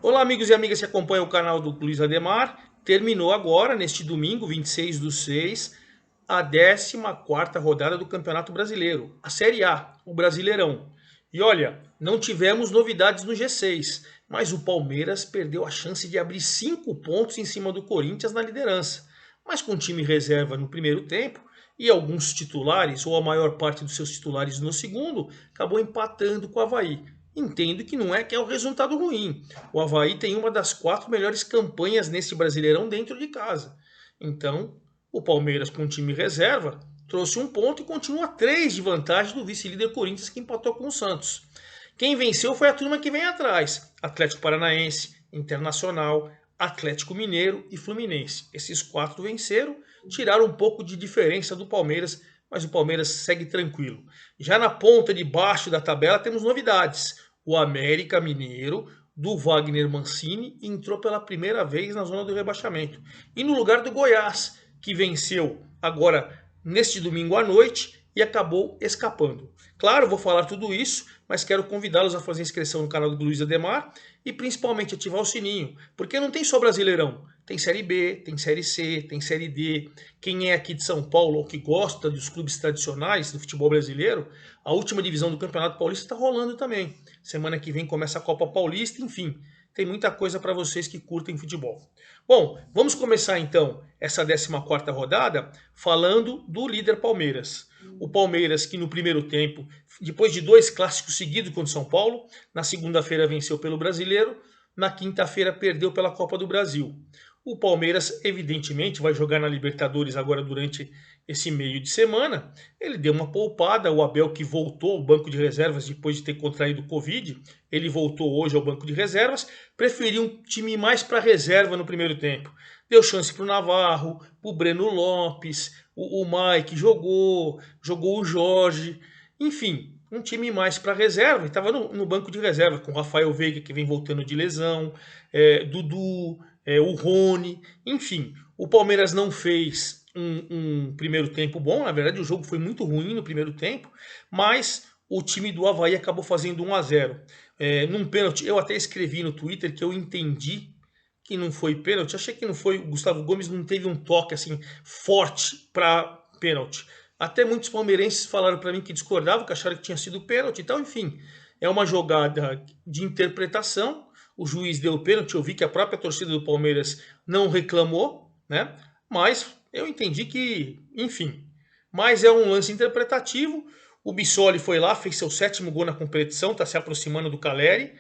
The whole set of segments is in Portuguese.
Olá, amigos e amigas que acompanham o canal do Luiz Ademar. Terminou agora, neste domingo, 26/6, a 14ª rodada do Campeonato Brasileiro, a Série A, o Brasileirão. E olha, não tivemos novidades no G6, mas o Palmeiras perdeu a chance de abrir 5 pontos em cima do Corinthians na liderança. Mas com time reserva no primeiro tempo e alguns titulares, ou a maior parte dos seus titulares no segundo, acabou empatando com o Avaí. Entendo que é um resultado ruim. O Avaí tem uma das 4 melhores campanhas nesse Brasileirão dentro de casa. Então, o Palmeiras com o time reserva trouxe um ponto e continua 3 de vantagem do vice-líder Corinthians, que empatou com o Santos. Quem venceu foi a turma que vem atrás: Atlético Paranaense, Internacional, Atlético Mineiro e Fluminense. Esses 4 venceram, tiraram um pouco de diferença do Palmeiras, mas o Palmeiras segue tranquilo. Já na ponta de baixo da tabela temos novidades. O América Mineiro, do Wagner Mancini, entrou pela primeira vez na zona do rebaixamento. E no lugar do Goiás, que venceu agora neste domingo à noite e acabou escapando. Claro, vou falar tudo isso, mas quero convidá-los a fazer inscrição no canal do Luiz Ademar e principalmente ativar o sininho, porque não tem só Brasileirão, tem Série B, tem Série C, tem Série D. Quem é aqui de São Paulo ou que gosta dos clubes tradicionais do futebol brasileiro, a última divisão do Campeonato Paulista está rolando também. Semana que vem começa a Copa Paulista, enfim, tem muita coisa para vocês que curtem futebol. Bom, vamos começar então essa 14ª rodada falando do líder Palmeiras. O Palmeiras, que no primeiro tempo, depois de 2 clássicos seguidos contra o São Paulo, na segunda-feira venceu pelo Brasileiro, na quinta-feira perdeu pela Copa do Brasil. O Palmeiras, evidentemente, vai jogar na Libertadores agora durante esse meio de semana. Ele deu uma poupada, o Abel, que voltou ao banco de reservas depois de ter contraído Covid, ele voltou hoje ao banco de reservas, preferiu um time mais para reserva no primeiro tempo. Deu chance para o Navarro, para o Breno Lopes, o Mike jogou o Jorge, enfim, um time mais para reserva, estava no banco de reserva, com o Rafael Veiga, que vem voltando de lesão, Dudu, o Rony, enfim. O Palmeiras não fez um primeiro tempo bom, na verdade o jogo foi muito ruim no primeiro tempo, mas o time do Avaí acabou fazendo 1-0. Num pênalti, eu até escrevi no Twitter que eu entendi que não foi pênalti, achei que não foi, o Gustavo Gomes não teve um toque assim forte para pênalti. Até muitos palmeirenses falaram para mim que discordavam, que acharam que tinha sido pênalti e tal, enfim. É uma jogada de interpretação. O juiz deu o pênalti, eu vi que a própria torcida do Palmeiras não reclamou, né? Mas eu entendi que, enfim. Mas é um lance interpretativo. O Bissoli foi lá, fez seu 7º gol na competição, está se aproximando do Caleri.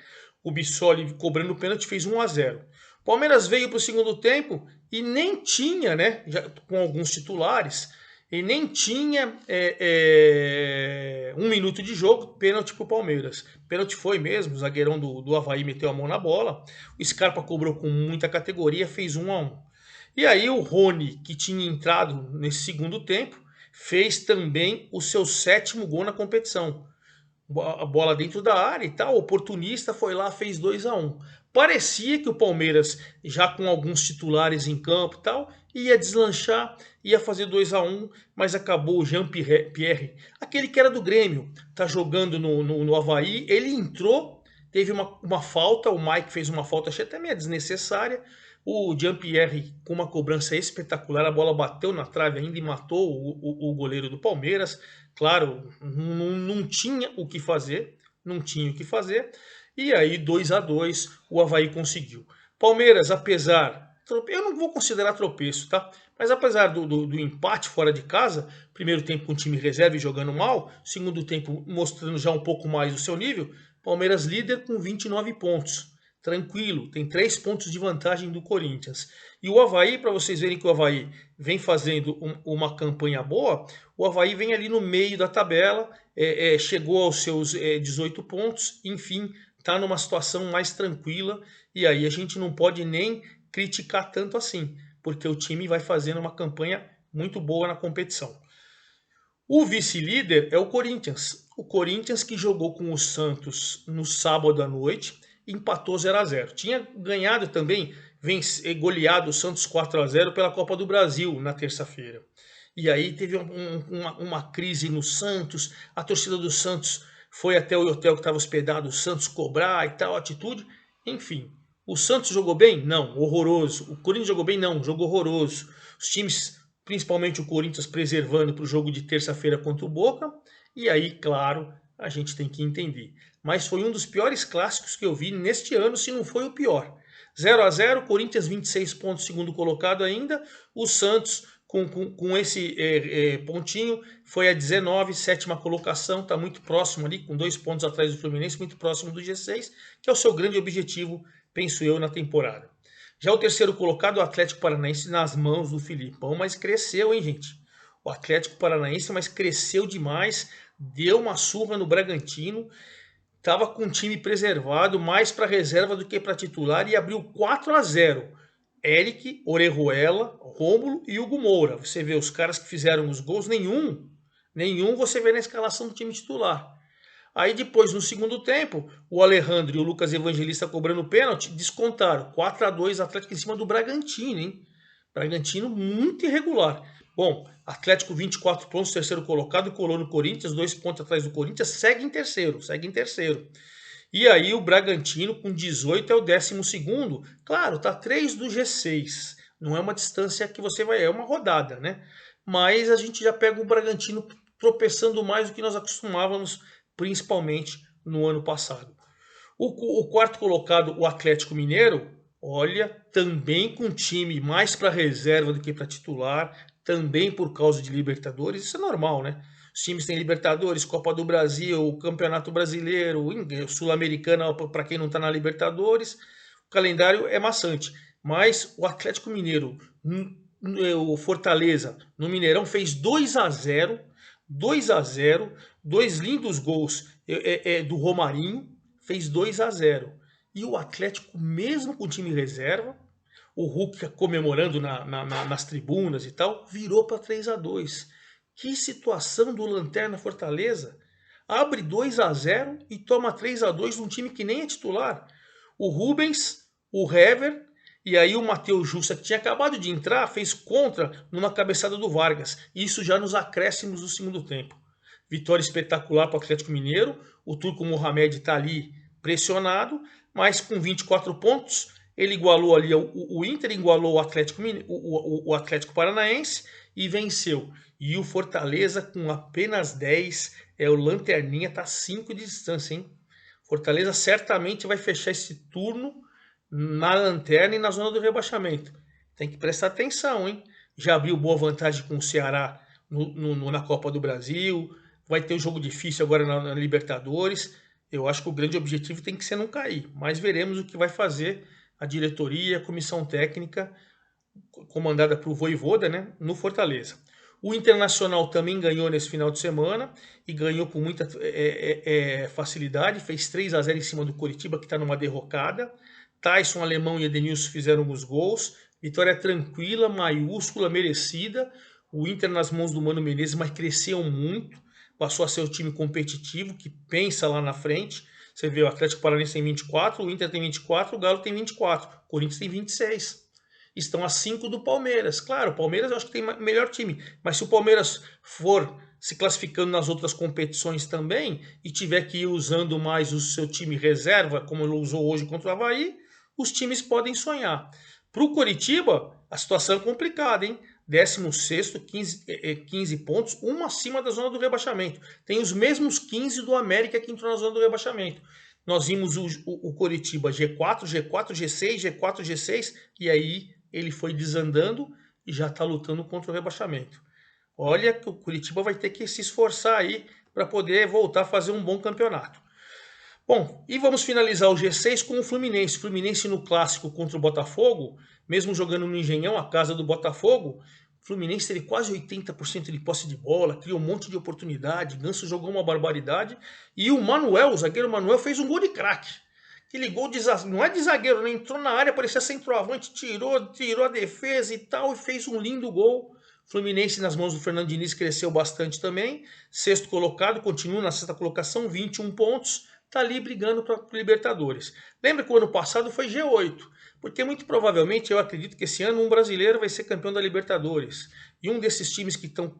O Bissoli, cobrando o pênalti, fez 1-0. O Palmeiras veio para o segundo tempo e nem tinha, né, já, com alguns titulares, e nem tinha 1 minuto de jogo, pênalti para o Palmeiras. Pênalti foi mesmo, o zagueirão do Avaí meteu a mão na bola, o Scarpa cobrou com muita categoria, fez 1-1. E aí o Rony, que tinha entrado nesse segundo tempo, fez também o seu 7º gol na competição. A bola dentro da área e tal, oportunista, foi lá, fez 2-1. Parecia que o Palmeiras, já com alguns titulares em campo e tal, ia deslanchar, ia fazer 2-1, mas acabou o Jean-Pierre, aquele que era do Grêmio, tá jogando no Avaí, ele entrou, teve uma falta, o Mike fez uma falta, achei até meio desnecessária, o Jean-Pierre com uma cobrança espetacular, a bola bateu na trave ainda e matou o goleiro do Palmeiras. Claro, não tinha o que fazer, não tinha o que fazer. E aí 2-2 o Avaí conseguiu. Palmeiras, apesar, eu não vou considerar tropeço, tá? Mas apesar do empate fora de casa, primeiro tempo com o time reserva e jogando mal, segundo tempo mostrando já um pouco mais o seu nível, Palmeiras líder com 29 pontos. Tranquilo, tem 3 pontos de vantagem do Corinthians. E o Avaí, para vocês verem que o Avaí vem fazendo uma campanha boa, o Avaí vem ali no meio da tabela, chegou aos seus 18 pontos, enfim, está numa situação mais tranquila, e aí a gente não pode nem criticar tanto assim, porque o time vai fazendo uma campanha muito boa na competição. O vice-líder é o Corinthians. O Corinthians que jogou com o Santos no sábado à noite, empatou 0-0. Tinha ganhado também, goleado o Santos 4-0 pela Copa do Brasil na terça-feira. E aí teve uma crise no Santos, a torcida do Santos foi até o hotel que estava hospedado, o Santos cobrar e tal, atitude. Enfim, O Santos jogou bem? Não, horroroso. O Corinthians jogou bem? Não, jogo horroroso. Os times, principalmente o Corinthians, preservando para o jogo de terça-feira contra o Boca. E aí, claro, a gente tem que entender. Mas foi um dos piores clássicos que eu vi neste ano, se não foi o pior. 0-0, Corinthians 26 pontos, segundo colocado ainda. O Santos, com esse pontinho, foi a 19, sétima colocação. Está muito próximo ali, com 2 pontos atrás do Fluminense, muito próximo do G6, que é o seu grande objetivo, penso eu, na temporada. Já o terceiro colocado, o Atlético Paranaense, nas mãos do Filipão, mas cresceu, hein, gente? O Atlético Paranaense, mas cresceu demais, deu uma surra no Bragantino, estava com o time preservado, mais para reserva do que para titular, e abriu 4-0. Eric, Orejuela, Rômulo e Hugo Moura. Você vê os caras que fizeram os gols, nenhum você vê na escalação do time titular. Aí depois, no segundo tempo, o Alejandro e o Lucas Evangelista cobrando pênalti, descontaram. 4-2 Atlético em cima do Bragantino, hein? Bragantino muito irregular. Bom, Atlético 24 pontos, terceiro colocado, colou no Corinthians, 2 pontos atrás do Corinthians, segue em terceiro. E aí o Bragantino com 18 é o 12º. Claro, tá 3 do G6. Não é uma distância que você vai, é uma rodada, né? Mas a gente já pega o Bragantino tropeçando mais do que nós acostumávamos, principalmente no ano passado. O quarto colocado, o Atlético Mineiro, olha, também com time mais para reserva do que para titular, também por causa de Libertadores, isso é normal, né? Os times têm Libertadores, Copa do Brasil, Campeonato Brasileiro, Sul-Americana para quem não está na Libertadores, o calendário é maçante. Mas o Atlético Mineiro, o Fortaleza, no Mineirão, fez 2-0, 2-0, 2 lindos gols do Romarinho, fez 2-0. E o Atlético, mesmo com o time reserva, o Hulk comemorando nas tribunas e tal, virou para 3-2. Que situação do Lanterna Fortaleza. Abre 2-0 e toma 3-2 num time que nem é titular. O Rubens, o Hever e aí o Matheus Jussa, que tinha acabado de entrar, fez contra numa cabeçada do Vargas. Isso já nos acréscimos do segundo tempo. Vitória espetacular para o Atlético Mineiro. O Turco Mohamed está ali pressionado, mas com 24 pontos, ele igualou ali, o Inter igualou o Atlético Paranaense e venceu. E o Fortaleza com apenas 10, o Lanterninha, está 5 de distância, hein? Fortaleza certamente vai fechar esse turno na lanterna e na zona do rebaixamento. Tem que prestar atenção, hein? Já abriu boa vantagem com o Ceará na Copa do Brasil, vai ter um jogo difícil agora na Libertadores. Eu acho que o grande objetivo tem que ser não cair, mas veremos o que vai fazer a diretoria, a comissão técnica, comandada por Vojvoda, né, no Fortaleza. O Internacional também ganhou nesse final de semana e ganhou com muita facilidade, fez 3-0 em cima do Coritiba, que está numa derrocada. Tyson, Alemão e Edenilson fizeram os gols. Vitória tranquila, maiúscula, merecida. O Inter nas mãos do Mano Menezes, mas cresceu muito. Passou a ser o time competitivo, que pensa lá na frente. Você vê, o Atlético Paranaense tem 24, o Inter tem 24, o Galo tem 24, o Corinthians tem 26. Estão a 5 do Palmeiras. Claro, o Palmeiras eu acho que tem melhor time. Mas se o Palmeiras for se classificando nas outras competições também e tiver que ir usando mais o seu time reserva, como ele usou hoje contra o Avaí, os times podem sonhar. Para o Coritiba, a situação é complicada, hein? 16º, 15 pontos, um acima da zona do rebaixamento. Tem os mesmos 15 do América que entrou na zona do rebaixamento. Nós vimos o Coritiba G4, G4, G6, G4, G6, e aí ele foi desandando e já está lutando contra o rebaixamento. Olha que o Coritiba vai ter que se esforçar aí para poder voltar a fazer um bom campeonato. Bom, e vamos finalizar o G6 com o Fluminense. Fluminense no clássico contra o Botafogo, mesmo jogando no Engenhão, a casa do Botafogo, o Fluminense teve quase 80% de posse de bola, criou um monte de oportunidade, Ganso jogou uma barbaridade, e o Manuel, o zagueiro Manuel, fez um gol de craque. Aquele gol não é de zagueiro, né? Entrou na área, parecia centroavante, tirou a defesa e tal, e fez um lindo gol. Fluminense nas mãos do Fernando Diniz cresceu bastante também. Sexto colocado, continua na sexta colocação, 21 pontos. Está ali brigando para Libertadores. Lembra que o ano passado foi G8, porque muito provavelmente eu acredito que esse ano um brasileiro vai ser campeão da Libertadores. E um desses times que estão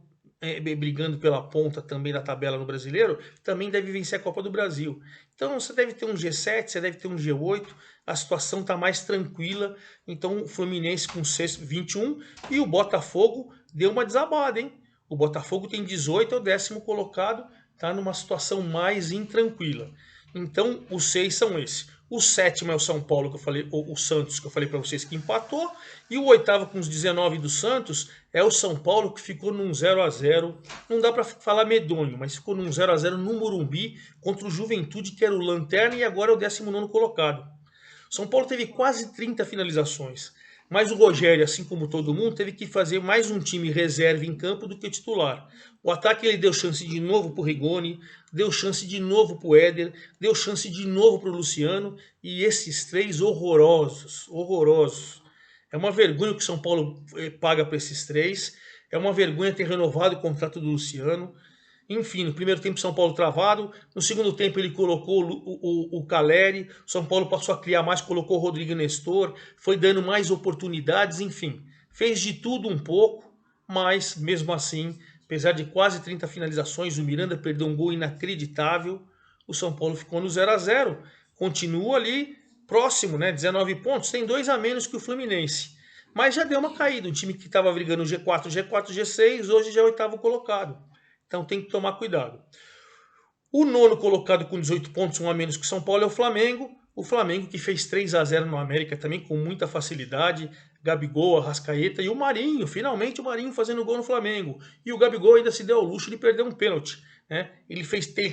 brigando pela ponta também da tabela no Brasileiro, também deve vencer a Copa do Brasil. Então você deve ter um G7, você deve ter um G8, a situação está mais tranquila. Então o Fluminense com 21 e o Botafogo deu uma desabada, hein? O Botafogo tem 18, é o 10º colocado, está numa situação mais intranquila. Então os 6 são esses. O 7º é o São Paulo, que eu falei, o Santos, que eu falei para vocês que empatou. E o 8º com os 19 do Santos é o São Paulo, que ficou num 0 a 0. Não dá para falar medonho, mas ficou num 0 a 0 no Morumbi contra o Juventude, que era o lanterna e agora é o 19º colocado. São Paulo teve quase 30 finalizações. Mas o Rogério, assim como todo mundo, teve que fazer mais um time reserva em campo do que titular. O ataque ele deu chance de novo para o Rigoni, deu chance de novo para o Éder, deu chance de novo para o Luciano, e esses 3 horrorosos, horrorosos. É uma vergonha o que o São Paulo paga para esses 3, é uma vergonha ter renovado o contrato do Luciano. Enfim, no primeiro tempo São Paulo travado, no segundo tempo ele colocou o Caleri, São Paulo passou a criar mais, colocou o Rodrigo Nestor, foi dando mais oportunidades, enfim. Fez de tudo um pouco, mas mesmo assim, apesar de quase 30 finalizações, o Miranda perdeu um gol inacreditável, o São Paulo ficou no 0 a 0, continua ali próximo, né, 19 pontos, tem 2 a menos que o Fluminense. Mas já deu uma caída, um time que estava brigando G4, G6, hoje já é o 8º colocado. Então tem que tomar cuidado. O 9º colocado com 18 pontos, um a menos que São Paulo, é o Flamengo. O Flamengo que fez 3 a 0 no América também com muita facilidade. Gabigol, Arrascaeta e o Marinho. Finalmente o Marinho fazendo gol no Flamengo. E o Gabigol ainda se deu ao luxo de perder um pênalti. Né? Ele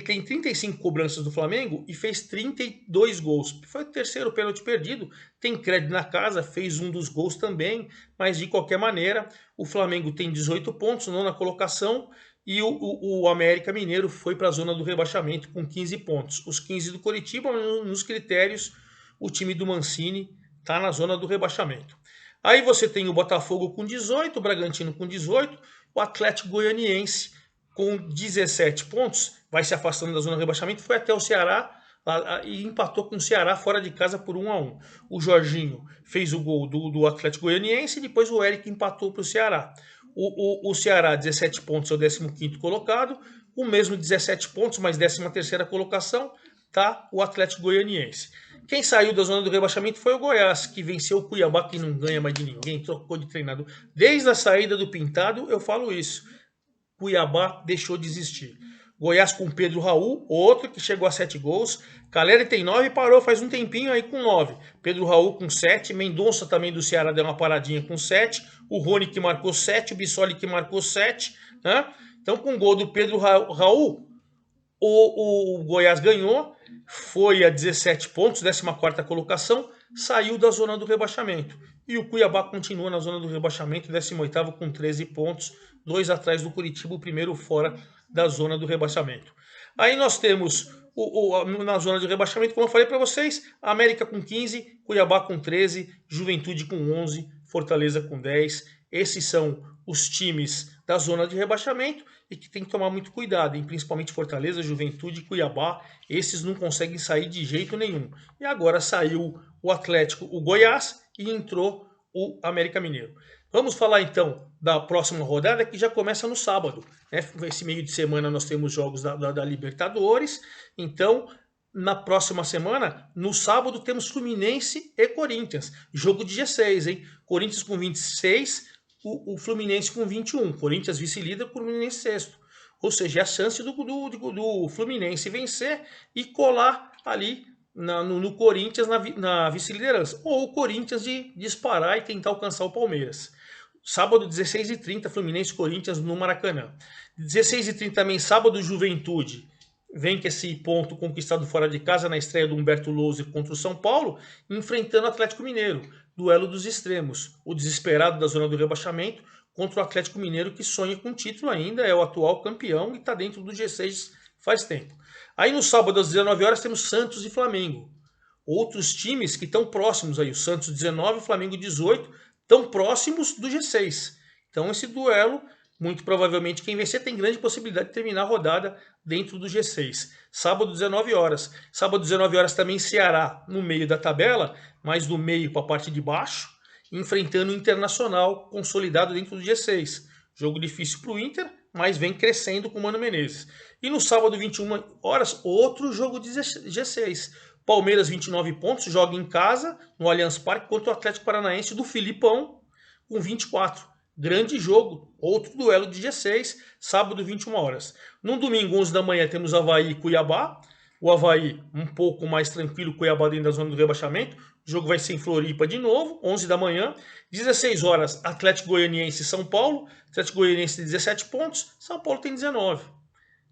tem 35 cobranças do Flamengo e fez 32 gols. Foi o 3º pênalti perdido. Tem crédito na casa, fez um dos gols também. Mas de qualquer maneira, o Flamengo tem 18 pontos, 9ª colocação. E o América Mineiro foi para a zona do rebaixamento com 15 pontos. Os 15 do Coritiba, nos critérios, o time do Mancini está na zona do rebaixamento. Aí você tem o Botafogo com 18, o Bragantino com 18, o Atlético Goianiense com 17 pontos, vai se afastando da zona do rebaixamento, foi até o Ceará e empatou com o Ceará fora de casa por 1 a 1. O Jorginho fez o gol do Atlético Goianiense e depois o Eric empatou para o Ceará. O Ceará, 17 pontos, é o 15º colocado. O mesmo 17 pontos, mas 13ª colocação, tá o Atlético Goianiense. Quem saiu da zona do rebaixamento foi o Goiás, que venceu o Cuiabá, que não ganha mais de ninguém, trocou de treinador. Desde a saída do Pintado, eu falo isso. Cuiabá deixou de existir. Goiás com Pedro Raul, outro que chegou a 7 gols. Caleri tem 9 e parou faz um tempinho aí com 9. Pedro Raul com 7. Mendonça também do Ceará deu uma paradinha com 7. O Rony que marcou 7. O Bissoli que marcou 7. Né? Então com o gol do Pedro Raul, o Goiás ganhou. Foi a 17 pontos, 14ª colocação. Saiu da zona do rebaixamento. E o Cuiabá continua na zona do rebaixamento, 18º com 13 pontos. 2 atrás do Curitiba, o primeiro fora da zona do rebaixamento. Aí nós temos na zona de rebaixamento, como eu falei para vocês, América com 15, Cuiabá com 13, Juventude com 11, Fortaleza com 10. Esses são os times da zona de rebaixamento e que tem que tomar muito cuidado, hein? Principalmente Fortaleza, Juventude e Cuiabá. Esses não conseguem sair de jeito nenhum. E agora saiu o Atlético, o Goiás e entrou o América Mineiro. Vamos falar então da próxima rodada, que já começa no sábado. Né? Esse meio de semana nós temos jogos da Libertadores. Então, na próxima semana, no sábado, temos Fluminense e Corinthians. Jogo de G6, hein? Corinthians com 26, o Fluminense com 21. Corinthians vice-líder, Fluminense sexto. Ou seja, a chance do Fluminense vencer e colar ali no Corinthians na vice-liderança. Ou o Corinthians de disparar e tentar alcançar o Palmeiras. Sábado, 16h30, Fluminense e Corinthians no Maracanã. 16h30 também, sábado, Juventude. Vem com esse ponto conquistado fora de casa na estreia do Humberto Louser contra o São Paulo, enfrentando o Atlético Mineiro. Duelo dos extremos. O desesperado da zona do rebaixamento contra o Atlético Mineiro, que sonha com título ainda, é o atual campeão e está dentro do G6 faz tempo. Aí no sábado, às 19 horas, temos Santos e Flamengo. Outros times que estão próximos aí, o Santos 19 e o Flamengo 18, tão próximos do G6. Então esse duelo, muito provavelmente quem vencer tem grande possibilidade de terminar a rodada dentro do G6. Sábado 19 horas. Sábado 19 horas também Ceará no meio da tabela, mas do meio para a parte de baixo, enfrentando o Internacional consolidado dentro do G6. Jogo difícil para o Inter, mas vem crescendo com o Mano Menezes. E no sábado, 21 horas, outro jogo de G6. Palmeiras, 29 pontos, joga em casa, no Allianz Parque, contra o Atlético Paranaense do Filipão, com 24. Grande jogo, outro duelo de G6, sábado, 21 horas. No domingo, 11 da manhã, temos Avaí e Cuiabá. O Avaí um pouco mais tranquilo, Cuiabá dentro da zona do rebaixamento. O jogo vai ser em Floripa de novo, 11 da manhã. 16 horas, Atlético Goianiense e São Paulo. Atlético Goianiense tem 17 pontos, São Paulo tem 19.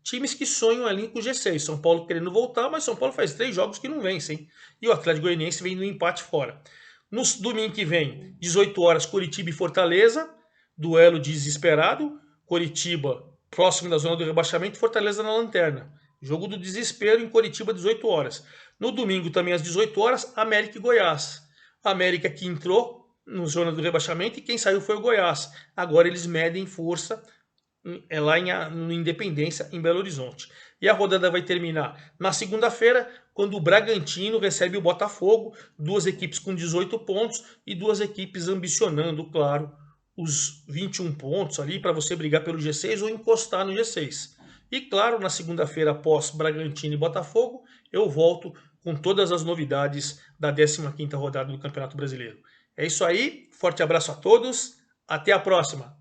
Times que sonham ali com o G6. São Paulo querendo voltar, mas São Paulo faz 3 jogos que não vencem. E o Atlético Goianiense vem no empate fora. No domingo que vem, 18 horas, Coritiba e Fortaleza. Duelo desesperado. Coritiba próximo da zona do rebaixamento, Fortaleza na lanterna. Jogo do desespero em Coritiba, 18 horas. No domingo, também às 18 horas, América e Goiás. América que entrou na zona do rebaixamento e quem saiu foi o Goiás. Agora eles medem força lá no Independência, em Belo Horizonte. E a rodada vai terminar na segunda-feira, quando o Bragantino recebe o Botafogo, duas equipes com 18 pontos e duas equipes ambicionando, claro, os 21 pontos ali para você brigar pelo G6 ou encostar no G6. E claro, na segunda-feira, após Bragantino e Botafogo, eu volto com todas as novidades da 15ª rodada do Campeonato Brasileiro. É isso aí, forte abraço a todos, até a próxima!